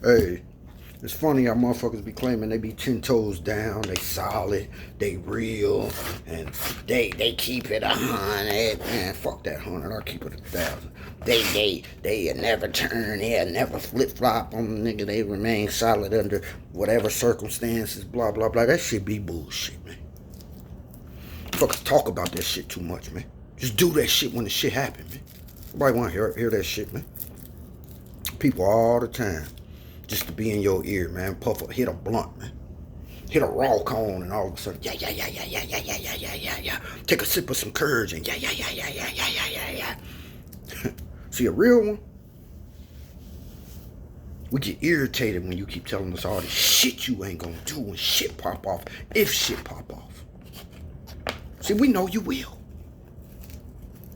Hey, it's funny how motherfuckers be claiming they be 10 toes down, they solid, they real, and they keep it 100. Man, fuck that 100, I'll keep it 1,000. They never turn, they never flip flop on the nigga, they remain solid under whatever circumstances, blah blah blah. That shit be bullshit, man. Fuckers talk about that shit too much, man. Just do that shit when the shit happen, man. Nobody wanna hear that shit, man. People all the time. Just to be in your ear, man. Puff a hit a blunt, man. Hit a raw cone and all of a sudden, yeah. Take a sip of some courage and yeah. See, a real one, we get irritated when you keep telling us all this shit you ain't gonna do when shit pop off, if shit pop off. See, we know you will.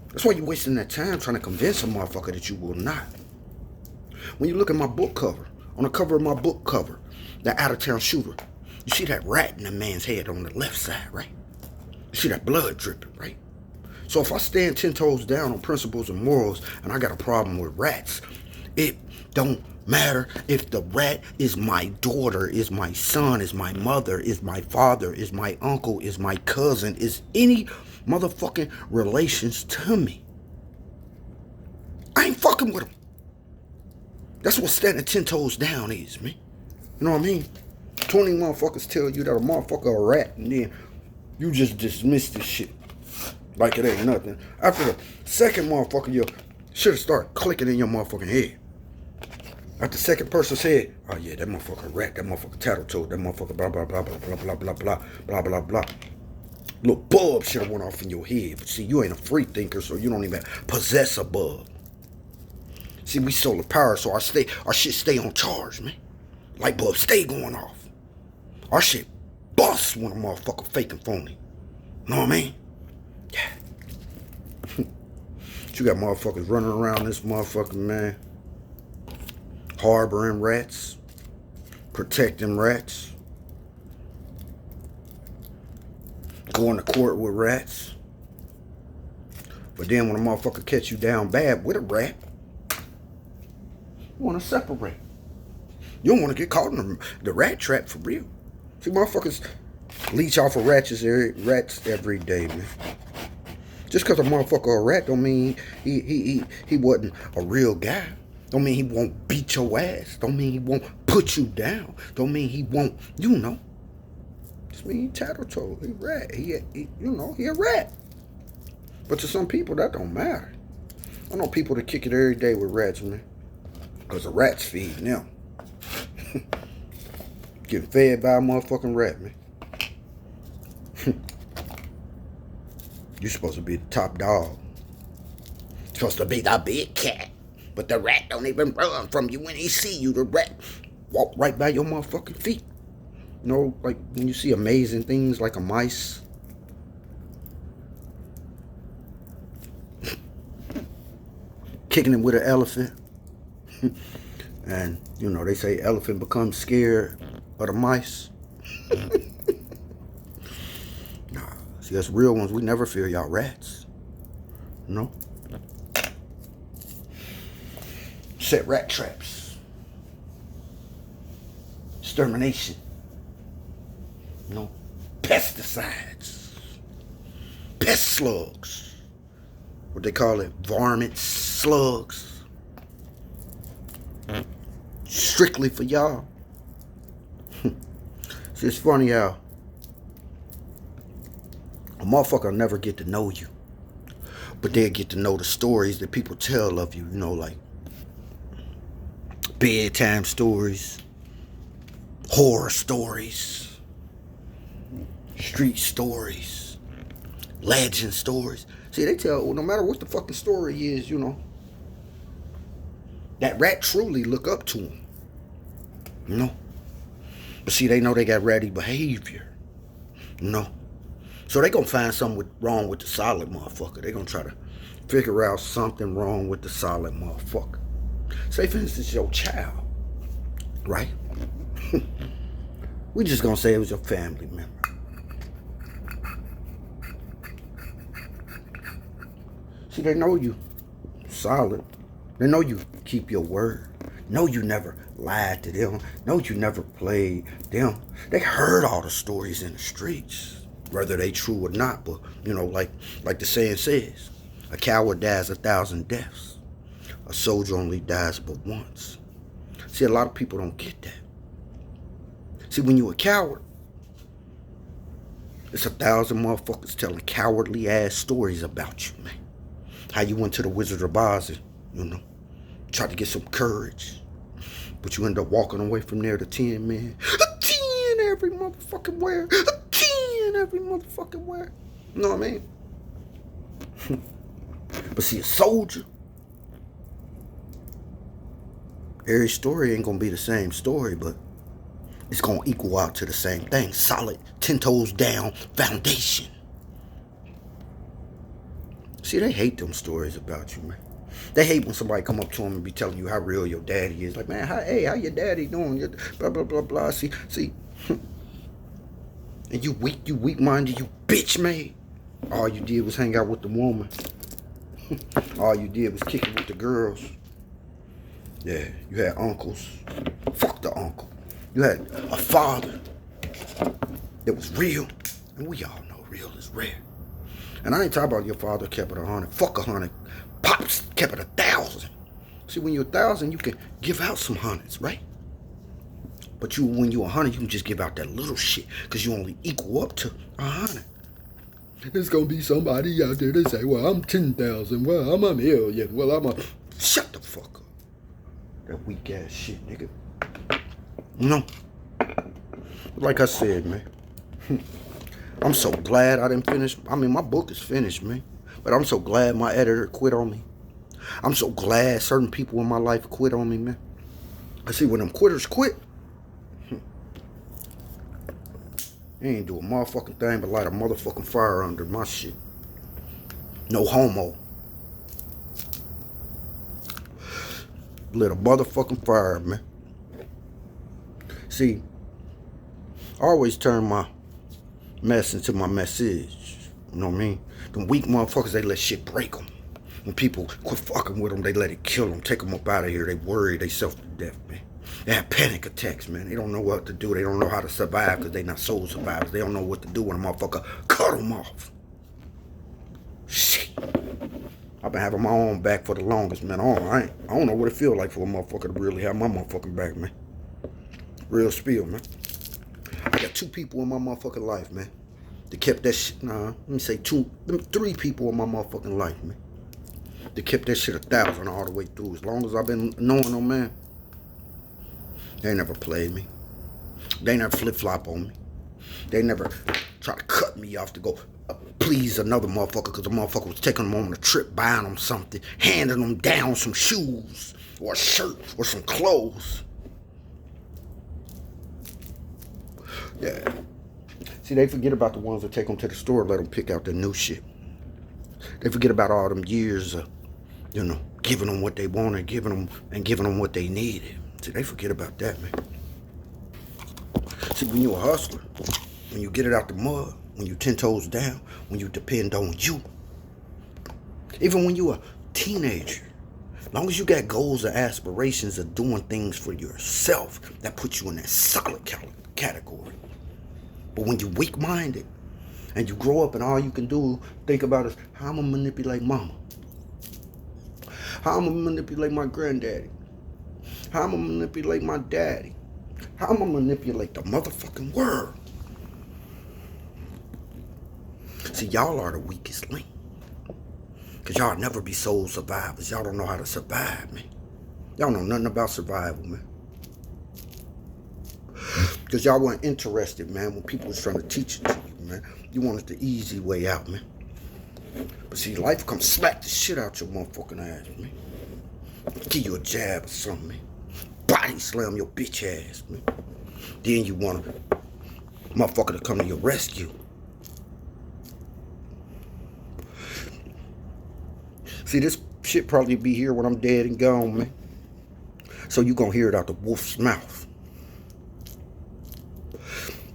That's why you're wasting that time trying to convince a motherfucker that you will not. When you look at my book cover, on the cover of my book cover, the out-of-town shooter, you see that rat in the man's head on the left side, right? You see that blood dripping, right? So if I stand 10 toes down on principles and morals and I got a problem with rats, it don't matter if the rat is my daughter, is my son, is my mother, is my father, is my uncle, is my cousin, is any motherfucking relations to me. I ain't fucking with them. That's what standing 10 toes down is, man. You know what I mean? 20 motherfuckers tell you that a motherfucker a rat, and then you just dismiss this shit like it ain't nothing. After the second motherfucker, you should have started clicking in your motherfucking head. After the second person said, oh yeah, that motherfucker rat, that motherfucker tattletooth, that motherfucker blah blah blah blah blah blah blah blah blah blah blah. Little bulb should have went off in your head. But see, you ain't a free thinker, so you don't even possess a bulb. See, we solar power, so our shit stay on charge, man. Light bulbs stay going off. Our shit busts when a motherfucker fake and phony. Know what I mean? Yeah. You got motherfuckers running around this motherfucker, man. Harboring rats. Protecting rats. Going to court with rats. But then when a motherfucker catch you down bad with a rat, you want to separate. You don't want to get caught in the rat trap for real. See, motherfuckers leech off of rats every day, man. Just because a motherfucker a rat don't mean he wasn't a real guy. Don't mean he won't beat your ass. Don't mean he won't put you down. Don't mean he won't, you know. Just mean he tattletooth. He rat. He a rat. But to some people, that don't matter. I know people that kick it every day with rats, man. Because the rats feeding them. Getting fed by a motherfucking rat, man. You're supposed to be the top dog. You're supposed to be the big cat. But the rat don't even run from you when he see you. The rat walk right by your motherfucking feet. You know, like when you see amazing things like a mice. Kicking him with an elephant. And, you know, they say elephant becomes scared of the mice. Nah, see, us real ones, we never fear y'all rats. You know? Set rat traps. Extermination. You know? Pesticides. Pest slugs. What they call it? Varmints, slugs. Strictly for y'all. See, it's funny how a motherfucker will never get to know you, but they'll get to know the stories that people tell of you, you know, like bedtime stories, horror stories, street stories, legend stories. See, they tell, well, no matter what the fucking story is, you know, that rat truly look up to him. You know? But see, they know they got ratty behavior. You know? So they gonna find something wrong with the solid motherfucker. They gonna try to figure out something wrong with the solid motherfucker. Say, for instance, your child. Right? We just gonna say it was your family member. See, they know you solid. They know you keep your word. Know you never lied to them. No, you never played them. They heard all the stories in the streets, whether they true or not. But like the saying says, a coward dies 1,000 deaths. A soldier only dies but once. See, a lot of people don't get that. See, when you a coward, it's 1,000 motherfuckers telling cowardly ass stories about you, man. How you went to the Wizard of Oz and, tried to get some courage. But you end up walking away from there to 10, man. A 10 every motherfucking where. A 10 every motherfucking where. You know what I mean? But see, a soldier, every story ain't gonna be the same story, but it's gonna equal out to the same thing. Solid, 10 toes down foundation. See, they hate them stories about you, man. They hate when somebody come up to them and be telling you how real your daddy is. Like, man, how your daddy doing? Blah, blah, blah, blah. See. And you weak-minded, you bitch, man. All you did was hang out with the woman. All you did was kick it with the girls. Yeah, you had uncles. Fuck the uncle. You had a father that was real. And we all know real is rare. And I ain't talking about your father kept it 100. Fuck 100. Pops kept it 1,000. See, when you're 1,000, you can give out some hundreds, right? But when you're 100, you can just give out that little shit because you only equal up to 100. There's gonna be somebody out there that say, well, I'm 10,000. Well, I'm a million. Well, I'm a... Shut the fuck up. That weak ass shit, nigga. Like I said, man. I'm so glad I didn't finish. I mean, my book is finished, man. But I'm so glad my editor quit on me. I'm so glad certain people in my life quit on me, man. I see when them quitters quit, they ain't do a motherfucking thing but light a motherfucking fire under my shit. No homo. Lit a motherfucking fire, man. See, I always turn my mess into my message. You know what I mean? Them weak motherfuckers, they let shit break them. When people quit fucking with them, they let it kill them, take them up out of here. They worry they self to death, man. They have panic attacks, man. They don't know what to do. They don't know how to survive because they not soul survivors. They don't know what to do when a motherfucker cut them off. Shit. I've been having my own back for the longest, man. I don't know what it feel like for a motherfucker to really have my motherfucking back, man. Real spiel, man. I got 2 people in my motherfucking life, man. They kept that shit, let me say 3 people in my motherfucking life, man. They kept that shit 1,000 all the way through. As long as I've been knowing them, man. They never played me. They never flip-flop on me. They never try to cut me off to go please another motherfucker because the motherfucker was taking them on a trip, buying them something, handing them down some shoes or a shirt or some clothes. Yeah. See, they forget about the ones that take them to the store and let them pick out their new shit. They forget about all them years of, giving them what they wanted, giving them what they needed. See, they forget about that, man. See, when you a hustler, when you get it out the mud, when you 10 toes down, when you depend on you, even when you a teenager, as long as you got goals and aspirations of doing things for yourself, that puts you in that solid category. But when you weak-minded and you grow up and all you can do think about is how I'm gonna manipulate mama, how I'm gonna manipulate my granddaddy, how I'm gonna manipulate my daddy, how I'm gonna manipulate the motherfucking world. See, y'all are the weakest link. Because y'all never be soul survivors. Y'all don't know how to survive, man. Y'all know nothing about survival, man. Because y'all weren't interested, man, when people was trying to teach it to you, man. You wanted the easy way out, man. But see, life come slap the shit out your motherfucking ass, man. Give you a jab or something, man. Body slam your bitch ass, man. Then you want a motherfucker to come to your rescue. See, this shit probably be here when I'm dead and gone, man. So you gonna hear it out the wolf's mouth.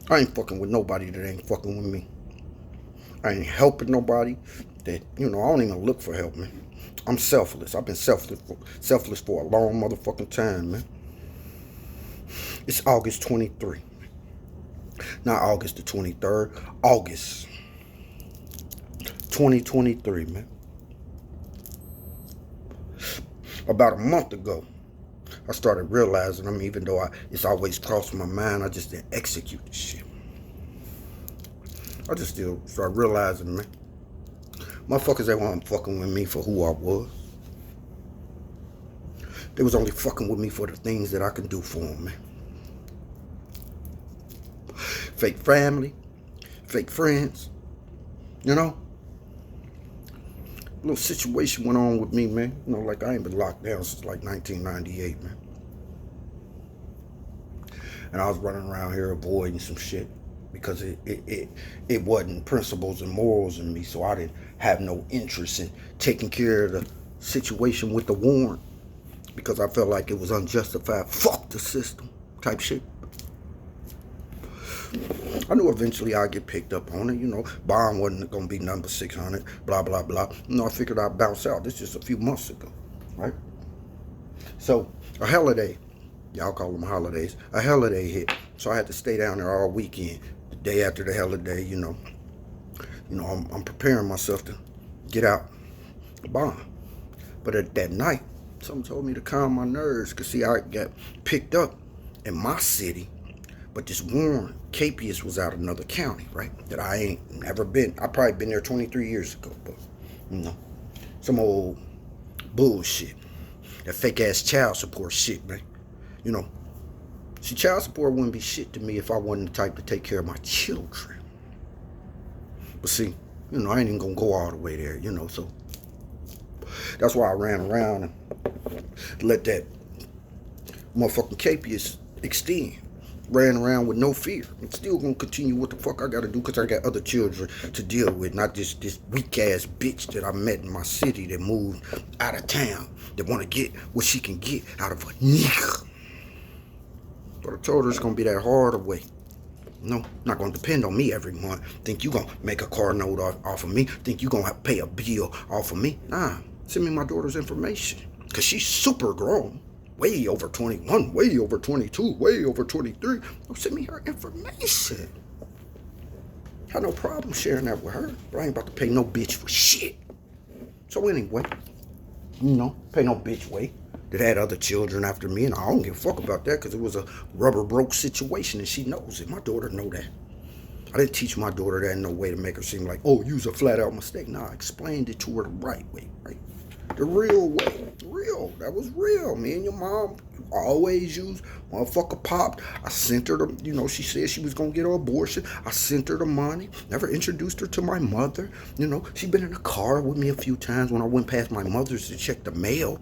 I ain't fucking with nobody that ain't fucking with me. I ain't helping nobody that, I don't even look for help, man. I'm selfless. I've been selfless for a long motherfucking time, man. It's August 23. Not August the 23rd. August 2023, man. About a month ago, I started realizing, even though it's always crossed my mind, I just didn't execute this shit. I just still started realizing, man, motherfuckers, they weren't fucking with me for who I was. They was only fucking with me for the things that I can do for them, man. Fake family, fake friends, you know. A little situation went on with me, man. You know, like I ain't been locked down since like 1998, man. And I was running around here avoiding some shit because it wasn't principles and morals in me, so I didn't have no interest in taking care of the situation with the warrant because I felt like it was unjustified. Fuck the system type shit. I knew eventually I'd get picked up on it, you know. Bond wasn't going to be number 600, blah, blah, blah. You know, I figured I'd bounce out. This just a few months ago, right? So, a holiday, y'all call them holidays, a holiday hit. So I had to stay down there all weekend. The day after the holiday, you know, I'm preparing myself to get out bond. But at that night, something told me to calm my nerves. Because, see, I got picked up in my city. But this warrant, Capias, was out of another county, right? That I ain't never been. I probably been there 23 years ago, but, you know, some old bullshit. That fake-ass child support shit, man. You know, see, child support wouldn't be shit to me if I wasn't the type to take care of my children. But see, you know, I ain't even gonna go all the way there, you know, so that's why I ran around and let that motherfucking Capias extend. Ran around with no fear. I'm still gonna continue what the fuck I gotta do because I got other children to deal with, not just this weak ass bitch that I met in my city that moved out of town, that wanna get what she can get out of a nigga. But I told her it's gonna be that harder way. No, not gonna depend on me every month. Think you gonna make a car note off of me? Think you gonna have to pay a bill off of me? Nah, send me my daughter's information. Cause she's super grown. Way over 21, way over 22, way over 23. Oh, send me her information. Had no problem sharing that with her. But I ain't about to pay no bitch for shit. So anyway, you know, pay no bitch way that had other children after me. And I don't give a fuck about that because it was a rubber broke situation and she knows it. My daughter know that. I didn't teach my daughter that in no way to make her seem like, oh, you was a flat out mistake. Nah, I explained it to her the right way, right? The real way. Real. That was real. Me and your mom always used motherfucker popped. I sent her the, you know, she said she was going to get her abortion. I sent her the money. Never introduced her to my mother. You know, she been in the car with me a few times when I went past my mother's to check the mail.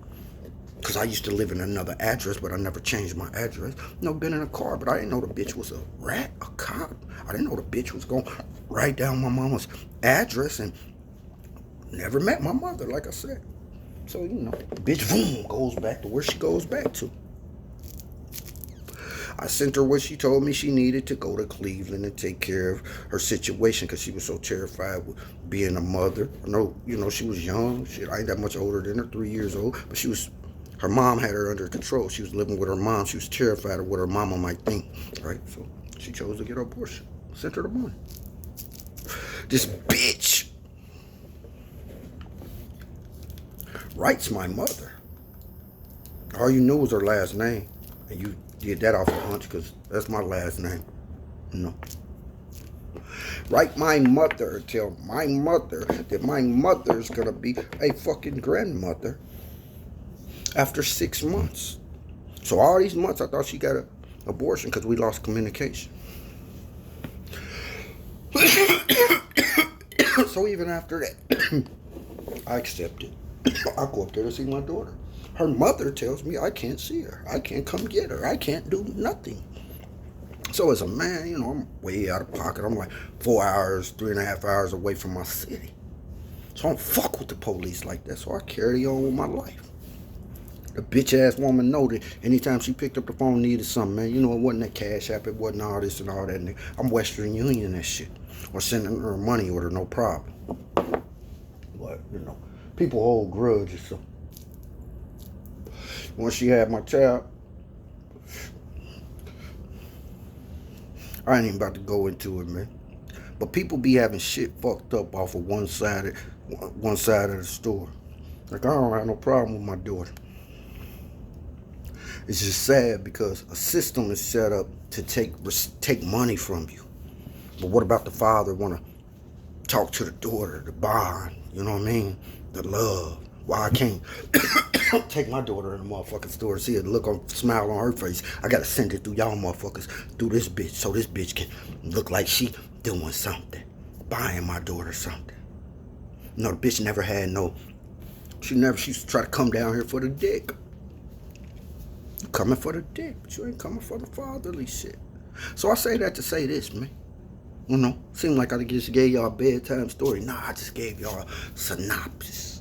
Because I used to live in another address, but I never changed my address. You know, been in a car, but I didn't know the bitch was a rat, a cop. I didn't know the bitch was going to write down my mama's address and never met my mother, like I said. So, you know, bitch, boom, goes back to where she goes back to. I sent her what she told me she needed to go to Cleveland and take care of her situation because she was so terrified with being a mother. I know, you know, she was young. Shit, I ain't that much older than her, 3 years old. But her mom had her under control. She was living with her mom. She was terrified of what her mama might think, right? So she chose to get her abortion. Sent her the money. This bitch writes my mother. All you knew was her last name. And you did that off a hunch because that's my last name. You know. Write my mother. Tell my mother that my mother's going to be a fucking grandmother after 6 months. So all these months I thought she got an abortion because we lost communication. So even after that, I accepted. I go up there to see my daughter. Her mother tells me I can't see her. I can't come get her. I can't do nothing. So as a man, you know, I'm way out of pocket. I'm like 4 hours, 3.5 hours away from my city. So I don't fuck with the police like that. So I carry on with my life. The bitch-ass woman know that anytime she picked up the phone needed something, man. You know, it wasn't that Cash App. It wasn't all this and all that. I'm Western Union that shit. Or sending her a money order, no problem. But, you know, people hold grudges, so. Once she had my child, I ain't even about to go into it, man. But people be having shit fucked up off of one side of the store. Like, I don't have no problem with my daughter. It's just sad because a system is set up to take money from you. But what about the father want to talk to the daughter, the bond, you know what I mean? The love. Why I can't take my daughter in the motherfucking store and see a look on smile on her face. I gotta send it through y'all motherfuckers, through this bitch, so this bitch can look like she doing something, buying my daughter something. No, the bitch never had no. She used to try to come down here for the dick. You coming for the dick, but you ain't coming for the fatherly shit. So I say that to say this, man. You know, seemed like I just gave y'all a bedtime story. Nah, I just gave y'all a synopsis.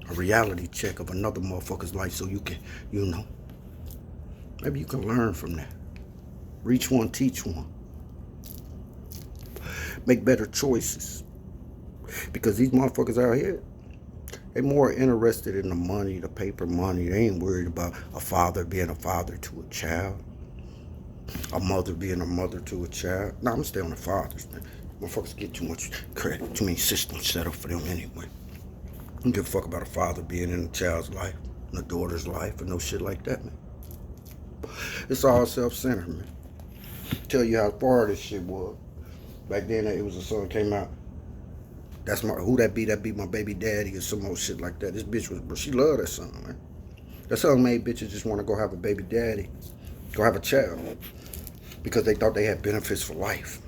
A reality check of another motherfucker's life so you can, you know, maybe you can learn from that. Reach one, teach one. Make better choices. Because these motherfuckers out here, they more interested in the money, the paper money. They ain't worried about a father being a father to a child. A mother being a mother to a child. Nah, I'm gonna stay on the fathers, man. Motherfuckers get too much credit, too many systems set up for them anyway. I don't give a fuck about a father being in a child's life, and a daughter's life, and no shit like that, man. It's all self-centered, man. Tell you how far this shit was. Back then, it was a song came out. That's my, who that be? That be my baby daddy or some old shit like that. This bitch was, she loved that song, man. That song made bitches just want to go have a baby daddy, go have a child, because they thought they had benefits for life.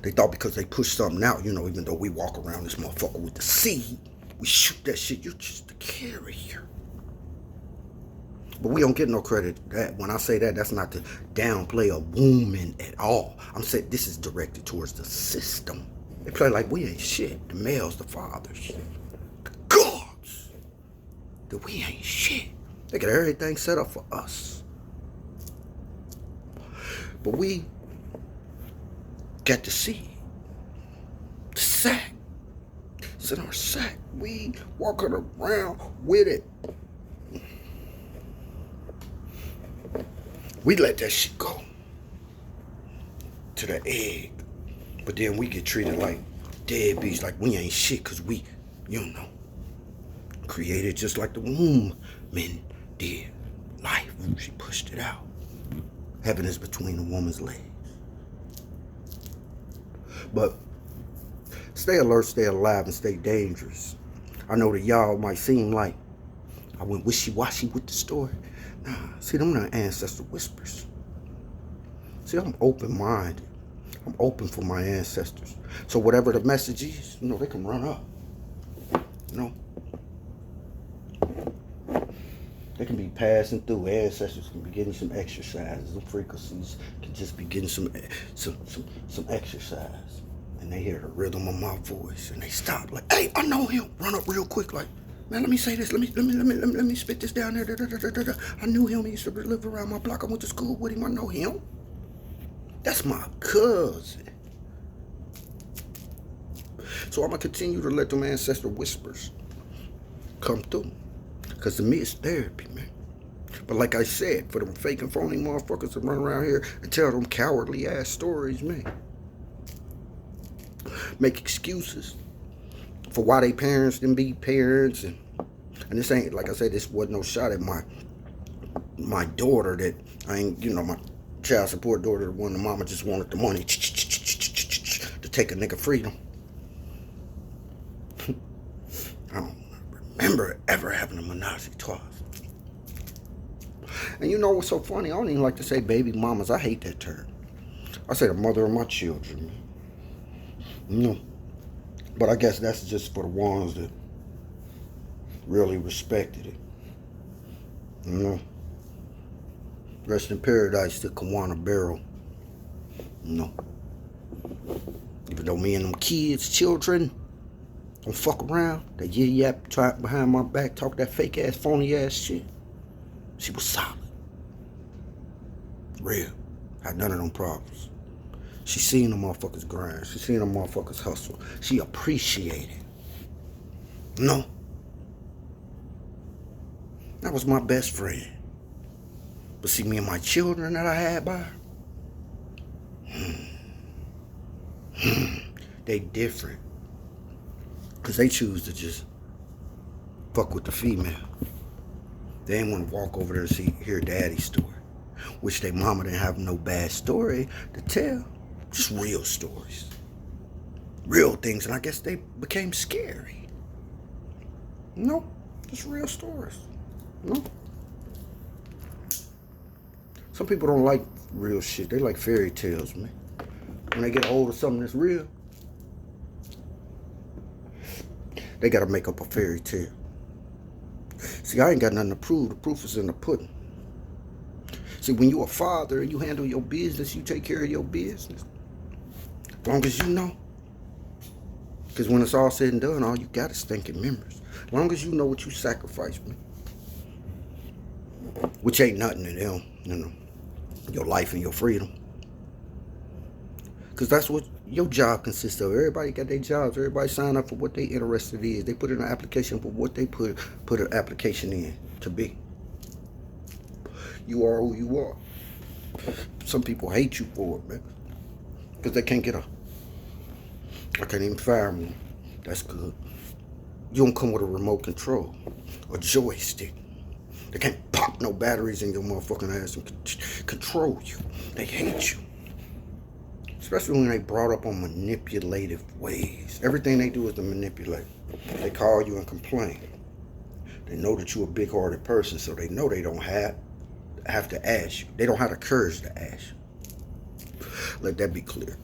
They thought because they pushed something out, you know, even though we walk around this motherfucker with the seed, we shoot that shit, you're just a carrier. But we don't get no credit for that. When I say that, that's not to downplay a woman at all. I'm saying this is directed towards the system. They play like we ain't shit. The males, the fathers, the gods, that we ain't shit. They got everything set up for us. But we got to see the sack. It's in our sack. We walking around with it. We let that shit go to the egg. But then we get treated like deadbeats, like we ain't shit because we, you know, created just like the womb men did. Life, she pushed it out. Heaven is between the woman's legs. But stay alert, stay alive, and stay dangerous. I know that y'all might seem like I went wishy-washy with the story. Nah, see, them not ancestor whispers. See, I'm open-minded. I'm open for my ancestors. So whatever the message is, you know, they can run up. You know? They can be passing through. Ancestors can be getting some exercises. The frequencies can just be getting some exercise. And they hear the rhythm of my voice. And they stop like, hey, I know him. Run up real quick like, man, let me say this. Let me spit this down there. I knew him. He used to live around my block. I went to school with him. I know him. That's my cousin. So I'm going to continue to let them ancestor whispers come through. Because to me, it's therapy, man. But like I said, for them fake and phony motherfuckers to run around here and tell them cowardly ass stories, man. Make excuses for why they parents didn't be parents. And this ain't, like I said, this wasn't no shot at my daughter that I ain't, you know, my child support daughter, the one the mama just wanted the money to take a nigga freedom. I don't remember ever having a menage a trois. And you know what's so funny? I don't even like to say baby mamas. I hate that term. I say the mother of my children. You know, but I guess that's just for the ones that really respected it. You know, rest in paradise to Kawana Barrow. You know, even though me and them kids, children, don't fuck around, they yap try behind my back, talk that fake ass, phony ass shit. She was solid, real. Had none of them problems. She seen the motherfuckers grind. She seen the motherfuckers hustle. She appreciated. No. That was my best friend. But see, me and my children that I had by her, They different. Because they choose to just fuck with the female. They ain't want to walk over there and hear daddy's story. Which they mama didn't have no bad story to tell. Just real stories. Real things. And I guess they became scary. No, just real stories. No. Some people don't like real shit. They like fairy tales, man. When they get a hold of something that's real, they gotta make up a fairy tale. See, I ain't got nothing to prove. The proof is in the pudding. See, when you a father and you handle your business, you take care of your business. As long as you know. Because when it's all said and done, all you got is stinking memories. As long as you know what you sacrificed, man. Which ain't nothing to them, you know. Your life and your freedom. Because that's what your job consists of. Everybody got their jobs. Everybody sign up for what they interested in. They put in an application for what they put an application in to be. You are who you are. Some people hate you for it, man. Because they can't get I can't even fire them. That's good. You don't come with a remote control. A joystick. They can't pop no batteries in your motherfucking ass and control you. They hate you. Especially when they brought up on manipulative ways. Everything they do is to manipulate. They call you and complain. They know that you're a big-hearted person, so they know they don't have to ask you. They don't have the courage to ask you. Let that be clear.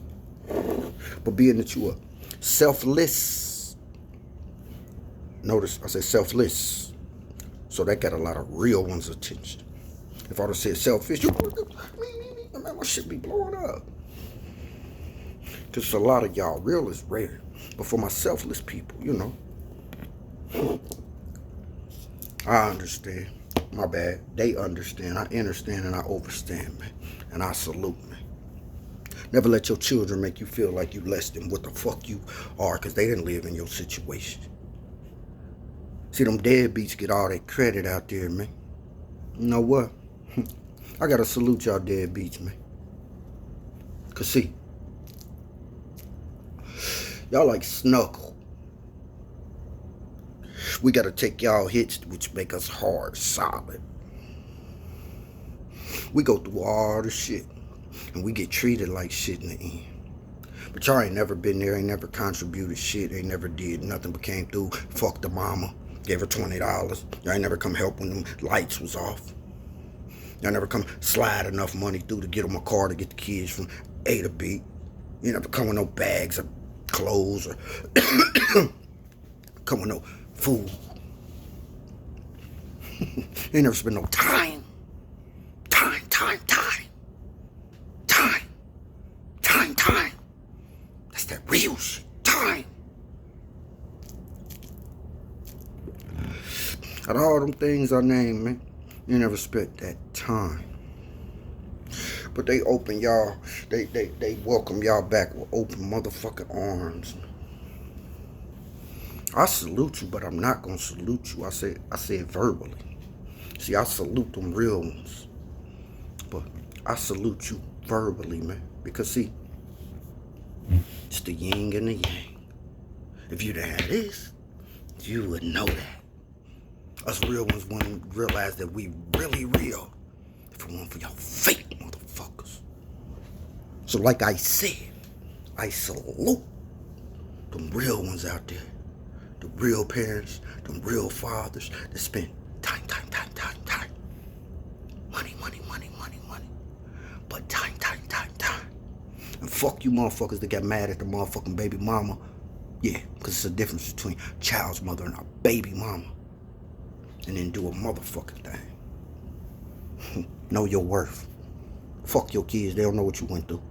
But being that you are selfless, notice I said selfless, so that got a lot of real ones' attention. If I would have said selfish, man, my shit be blowing up. Because a lot of y'all, real is rare. But for my selfless people, you know, I understand. My bad. They understand. I understand and I overstand, man. And I salute, man. Never let your children make you feel like you less than what the fuck you are, because they didn't live in your situation. See, them deadbeats get all that credit out there, man. You know what? I gotta salute y'all deadbeats, man. Because see, y'all like Snuckle. We gotta take y'all hits, which make us hard, solid. We go through all the shit, and we get treated like shit in the end. But y'all ain't never been there, ain't never contributed shit, ain't never did nothing but came through, fucked the mama, gave her $20. Y'all ain't never come help when them lights was off. Y'all never come slide enough money through to get them a car to get the kids from A to B. You never come with no bags of clothes or come with no food. Ain't never spent no time. Time. That's that real shit. Time. Out of all them things I named, man, you never spent that time. But they open y'all, they welcome y'all back with open motherfucking arms. I salute you, but I'm not gonna salute you. I said verbally. See, I salute them real ones. But I salute you verbally, man. Because see, it's the yin and the yang. If you'd had this, you would know that. Us real ones wouldn't realize that we really real if it weren't for y'all fake motherfuckers. So like I said, I salute them real ones out there. The real parents, them real fathers that spend time. Money. But time. And fuck you motherfuckers that got mad at the motherfucking baby mama. Yeah, because it's a difference between a child's mother and a baby mama. And then do a motherfucking thing. Know your worth. Fuck your kids, they don't know what you went through.